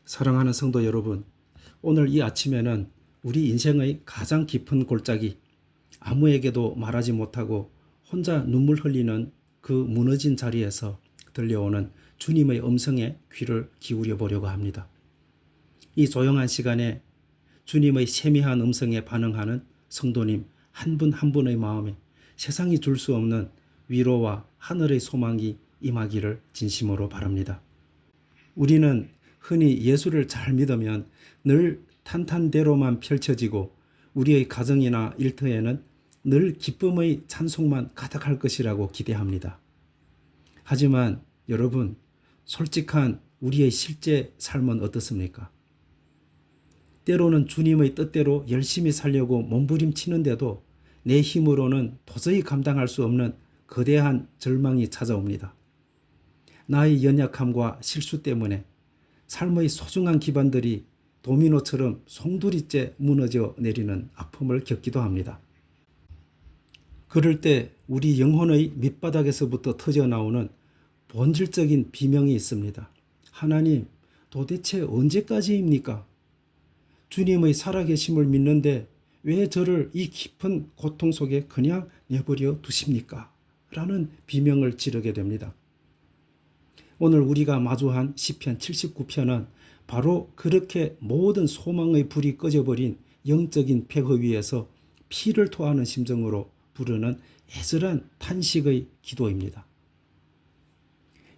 사랑하는 성도 여러분, 오늘 이 아침에는 우리 인생의 가장 깊은 골짜기, 아무에게도 말하지 못하고 혼자 눈물 흘리는 그 무너진 자리에서 들려오는 주님의 음성에 귀를 기울여 보려고 합니다. 이 조용한 시간에 주님의 세미한 음성에 반응하는 성도님 한 분 한 분의 마음에 세상이 줄 수 없는 위로와 하늘의 소망이 임하기를 진심으로 바랍니다. 우리는 흔히 예수를 잘 믿으면 늘 탄탄대로만 펼쳐지고 우리의 가정이나 일터에는 늘 기쁨의 찬송만 가득할 것이라고 기대합니다. 하지만 여러분, 솔직한 우리의 실제 삶은 어떻습니까? 때로는 주님의 뜻대로 열심히 살려고 몸부림치는데도 내 힘으로는 도저히 감당할 수 없는 거대한 절망이 찾아옵니다. 나의 연약함과 실수 때문에 삶의 소중한 기반들이 도미노처럼 송두리째 무너져 내리는 아픔을 겪기도 합니다. 그럴 때 우리 영혼의 밑바닥에서부터 터져나오는 본질적인 비명이 있습니다. 하나님, 도대체 언제까지입니까? 주님의 살아계심을 믿는데 왜 저를 이 깊은 고통 속에 그냥 내버려 두십니까? 라는 비명을 지르게 됩니다. 오늘 우리가 마주한 시편 79편은 바로 그렇게 모든 소망의 불이 꺼져버린 영적인 폐허 위에서 피를 토하는 심정으로 부르는 애절한 탄식의 기도입니다.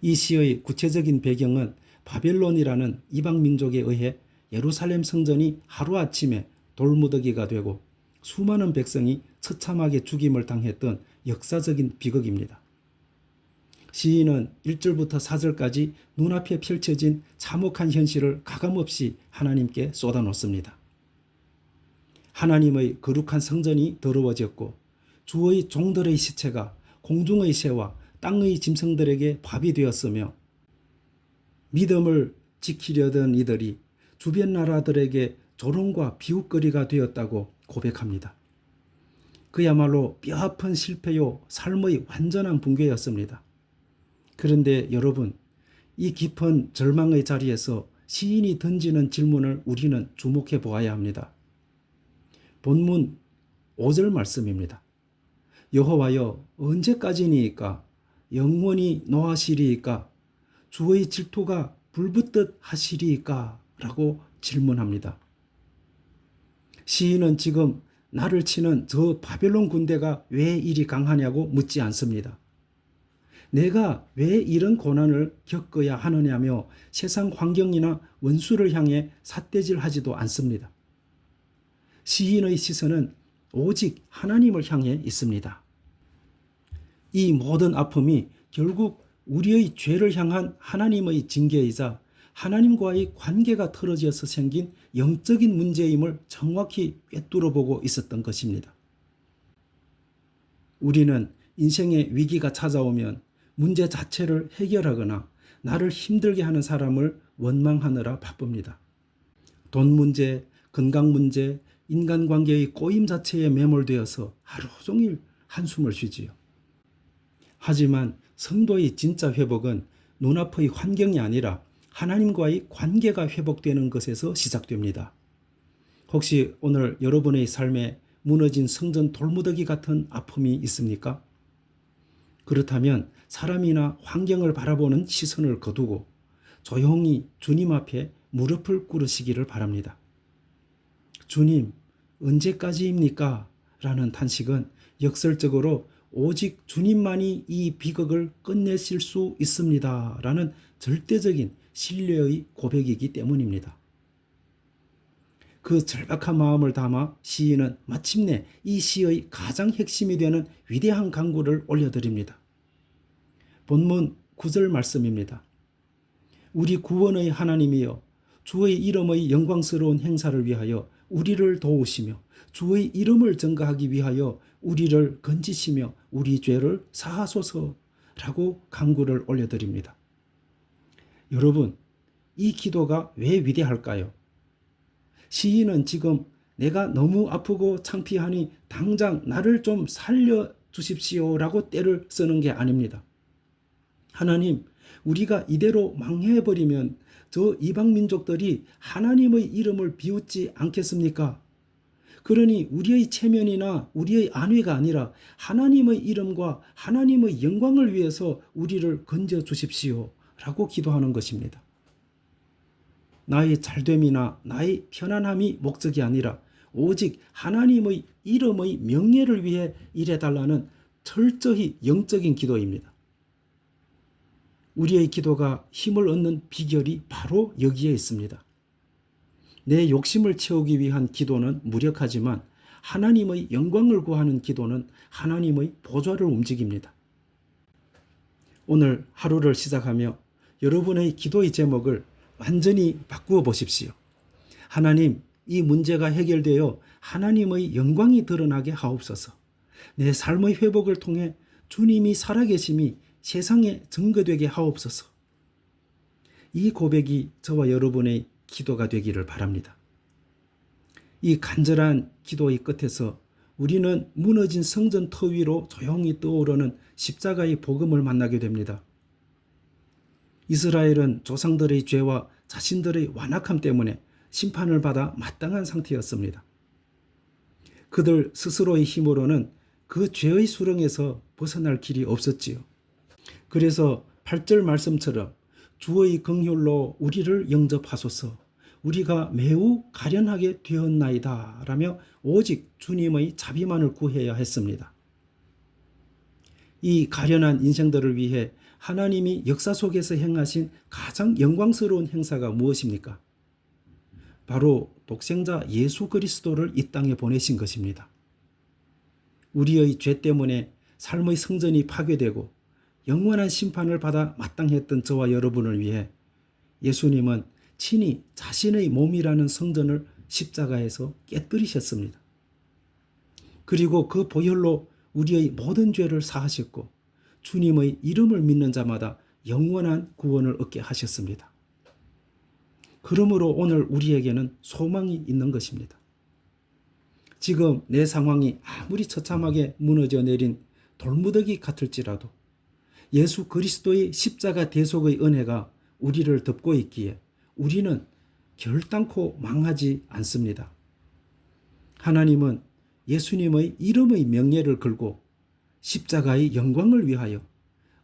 이 시의 구체적인 배경은 바벨론이라는 이방 민족에 의해 예루살렘 성전이 하루아침에 돌무더기가 되고 수많은 백성이 처참하게 죽임을 당했던 역사적인 비극입니다. 시인은 1절부터 4절까지 눈앞에 펼쳐진 참혹한 현실을 가감없이 하나님께 쏟아놓습니다. 하나님의 거룩한 성전이 더러워졌고 주의 종들의 시체가 공중의 새와 땅의 짐승들에게 밥이 되었으며 믿음을 지키려던 이들이 주변 나라들에게 조롱과 비웃거리가 되었다고 고백합니다. 그야말로 뼈아픈 실패요 삶의 완전한 붕괴였습니다. 그런데 여러분, 이 깊은 절망의 자리에서 시인이 던지는 질문을 우리는 주목해 보아야 합니다. 본문 5절 말씀입니다. 여호와여, 언제까지니이까? 영원히 노하시리이까? 주의 질투가 불붙듯 하시리이까? 라고 질문합니다. 시인은 지금 나를 치는 저 바벨론 군대가 왜 이리 강하냐고 묻지 않습니다. 내가 왜 이런 고난을 겪어야 하느냐며 세상 환경이나 원수를 향해 삿대질하지도 않습니다. 시인의 시선은 오직 하나님을 향해 있습니다. 이 모든 아픔이 결국 우리의 죄를 향한 하나님의 징계이자 하나님과의 관계가 틀어져서 생긴 영적인 문제임을 정확히 꿰뚫어 보고 있었던 것입니다. 우리는 인생의 위기가 찾아오면 문제 자체를 해결하거나 나를 힘들게 하는 사람을 원망하느라 바쁩니다. 돈 문제, 건강 문제, 인간관계의 꼬임 자체에 매몰되어서 하루 종일 한숨을 쉬지요. 하지만 성도의 진짜 회복은 눈앞의 환경이 아니라 하나님과의 관계가 회복되는 것에서 시작됩니다. 혹시 오늘 여러분의 삶에 무너진 성전 돌무더기 같은 아픔이 있습니까? 그렇다면 사람이나 환경을 바라보는 시선을 거두고 조용히 주님 앞에 무릎을 꿇으시기를 바랍니다. 주님, 언제까지입니까? 라는 탄식은 역설적으로 오직 주님만이 이 비극을 끝내실 수 있습니다. 라는 절대적인 신뢰의 고백이기 때문입니다. 그 절박한 마음을 담아 시인은 마침내 이 시의 가장 핵심이 되는 위대한 간구를 올려드립니다. 본문 9절 말씀입니다. 우리 구원의 하나님이여, 주의 이름의 영광스러운 행사를 위하여 우리를 도우시며 주의 이름을 전가하기 위하여 우리를 건지시며 우리 죄를 사하소서라고 간구를 올려드립니다. 여러분, 이 기도가 왜 위대할까요? 시인은 지금 내가 너무 아프고 창피하니 당장 나를 좀 살려주십시오라고 떼를 쓰는 게 아닙니다. 하나님, 우리가 이대로 망해버리면 저 이방 민족들이 하나님의 이름을 비웃지 않겠습니까? 그러니 우리의 체면이나 우리의 안위가 아니라 하나님의 이름과 하나님의 영광을 위해서 우리를 건져 주십시오 라고 기도하는 것입니다. 나의 잘됨이나 나의 편안함이 목적이 아니라 오직 하나님의 이름의 명예를 위해 일해달라는 철저히 영적인 기도입니다. 우리의 기도가 힘을 얻는 비결이 바로 여기에 있습니다. 내 욕심을 채우기 위한 기도는 무력하지만 하나님의 영광을 구하는 기도는 하나님의 보좌를 움직입니다. 오늘 하루를 시작하며 여러분의 기도의 제목을 완전히 바꾸어 보십시오. 하나님, 이 문제가 해결되어 하나님의 영광이 드러나게 하옵소서. 내 삶의 회복을 통해 주님이 살아계심이 세상에 증거되게 하옵소서. 이 고백이 저와 여러분의 기도가 되기를 바랍니다. 이 간절한 기도의 끝에서 우리는 무너진 성전 터 위로 조용히 떠오르는 십자가의 복음을 만나게 됩니다. 이스라엘은 조상들의 죄와 자신들의 완악함 때문에 심판을 받아 마땅한 상태였습니다. 그들 스스로의 힘으로는 그 죄의 수렁에서 벗어날 길이 없었지요. 그래서 8절 말씀처럼 주의 긍휼로 우리를 영접하소서, 우리가 매우 가련하게 되었나이다 라며 오직 주님의 자비만을 구해야 했습니다. 이 가련한 인생들을 위해 하나님이 역사 속에서 행하신 가장 영광스러운 행사가 무엇입니까? 바로 독생자 예수 그리스도를 이 땅에 보내신 것입니다. 우리의 죄 때문에 삶의 성전이 파괴되고 영원한 심판을 받아 마땅했던 저와 여러분을 위해 예수님은 친히 자신의 몸이라는 성전을 십자가에서 깨뜨리셨습니다. 그리고 그 보혈로 우리의 모든 죄를 사하셨고 주님의 이름을 믿는 자마다 영원한 구원을 얻게 하셨습니다. 그러므로 오늘 우리에게는 소망이 있는 것입니다. 지금 내 상황이 아무리 처참하게 무너져 내린 돌무더기 같을지라도 예수 그리스도의 십자가 대속의 은혜가 우리를 덮고 있기에 우리는 결단코 망하지 않습니다. 하나님은 예수님의 이름의 명예를 걸고 십자가의 영광을 위하여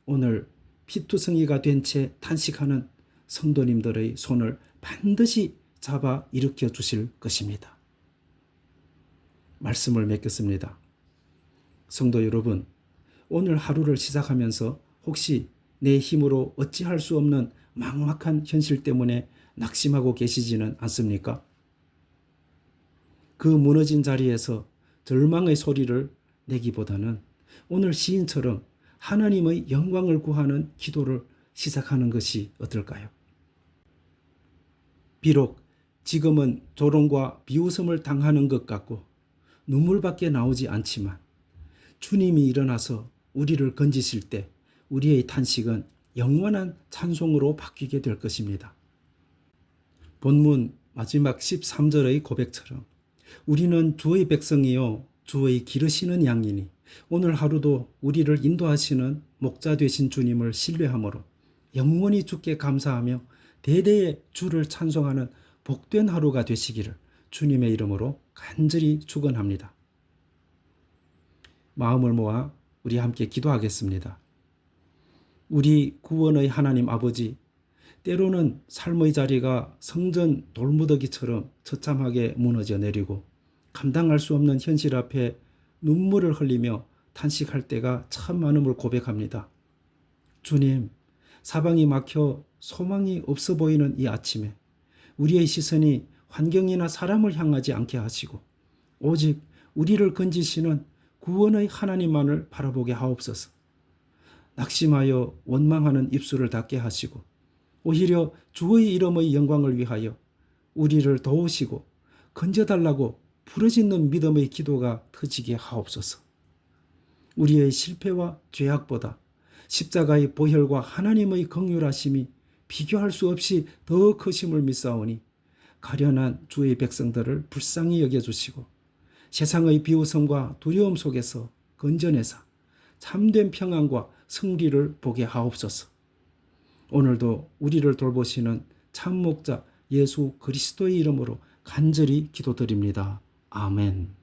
오늘 피투성이가 된 채 탄식하는 성도님들의 손을 반드시 잡아 일으켜 주실 것입니다. 말씀을 맺겠습니다. 성도 여러분, 오늘 하루를 시작하면서 혹시 내 힘으로 어찌할 수 없는 막막한 현실 때문에 낙심하고 계시지는 않습니까? 그 무너진 자리에서 절망의 소리를 내기보다는 오늘 시인처럼 하나님의 영광을 구하는 기도를 시작하는 것이 어떨까요? 비록 지금은 조롱과 비웃음을 당하는 것 같고 눈물밖에 나오지 않지만 주님이 일어나서 우리를 건지실 때 우리의 탄식은 영원한 찬송으로 바뀌게 될 것입니다. 본문 마지막 13절의 고백처럼 우리는 주의 백성이요 주의 기르시는 양이니 오늘 하루도 우리를 인도하시는 목자 되신 주님을 신뢰함으로 영원히 주께 감사하며 대대의 주를 찬송하는 복된 하루가 되시기를 주님의 이름으로 간절히 축원합니다. 마음을 모아 우리 함께 기도하겠습니다. 우리 구원의 하나님 아버지, 때로는 삶의 자리가 성전 돌무더기처럼 처참하게 무너져 내리고 감당할 수 없는 현실 앞에 눈물을 흘리며 탄식할 때가 참 많음을 고백합니다. 주님, 사방이 막혀 소망이 없어 보이는 이 아침에 우리의 시선이 환경이나 사람을 향하지 않게 하시고 오직 우리를 건지시는 구원의 하나님만을 바라보게 하옵소서. 낙심하여 원망하는 입술을 닫게 하시고 오히려 주의 이름의 영광을 위하여 우리를 도우시고 건져달라고 부르짖는 믿음의 기도가 터지게 하옵소서. 우리의 실패와 죄악보다 십자가의 보혈과 하나님의 긍휼하심이 비교할 수 없이 더 크심을 믿사오니 가련한 주의 백성들을 불쌍히 여겨주시고 세상의 비웃음과 두려움 속에서 건져내사 참된 평안과 승리를 보게 하옵소서. 오늘도 우리를 돌보시는 참 목자 예수 그리스도의 이름으로 간절히 기도드립니다. 아멘.